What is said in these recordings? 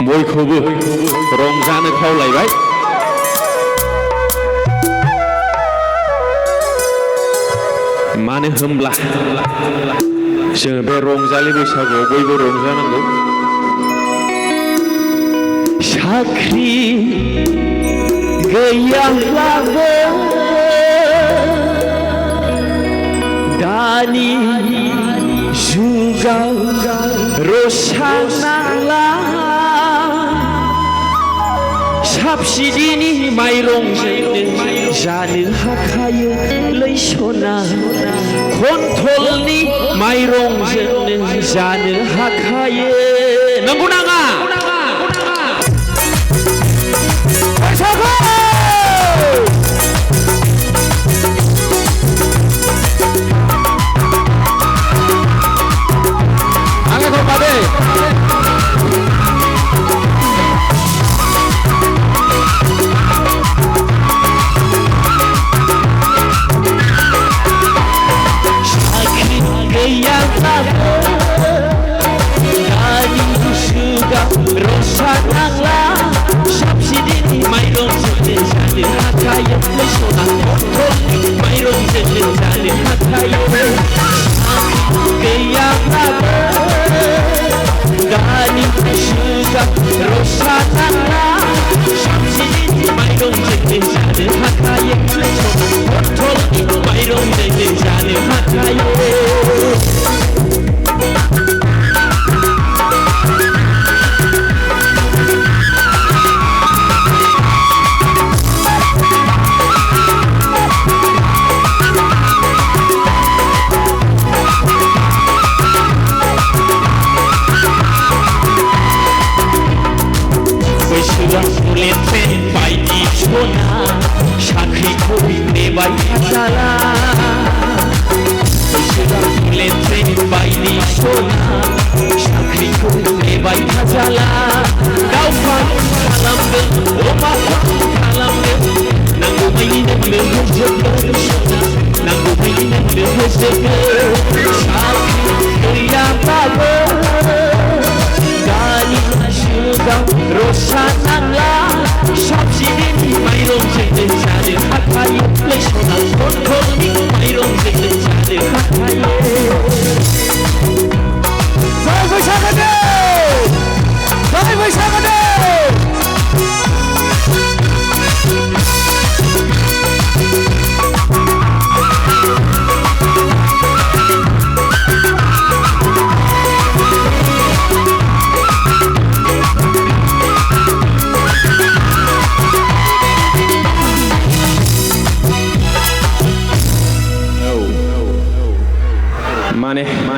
बयखौबो रंजानो खावलायबाय। मानो होनब्ला जोङो बे रंजालि बैसागुआव बयबो रंजानांगौ। साख्रि गैयाब्लाबो दानि जुगाव रसा नांला साबसिडिनि माइरंजोंनो जानो हाखायो लै सना कन्ट्रलनि माइरंजोंनो जानो हाखायो। नंगौ नाङा?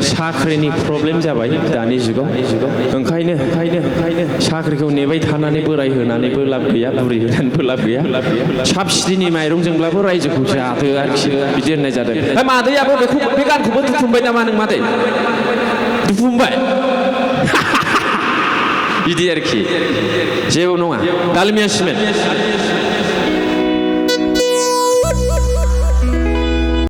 साख्रिनि प्रब्लेम जाबाय दानि जुगाव। ओंखायनो साख्रिखौ नेबाय थानानै बोराय होनानैबो लाब गैया, बुरि होनानैबो लाब गैया। साबसिडिनि माइरंजोंब्लाबो रायजोखौ जादो आरोखि बिदि होननाय जादों। मादैयाबो बे गानखौबो दुथुमबाय नामा नों मादै? दुथुमबाय बिदि आरोखि। जेबो नङा। दालमिया सिमेन्ट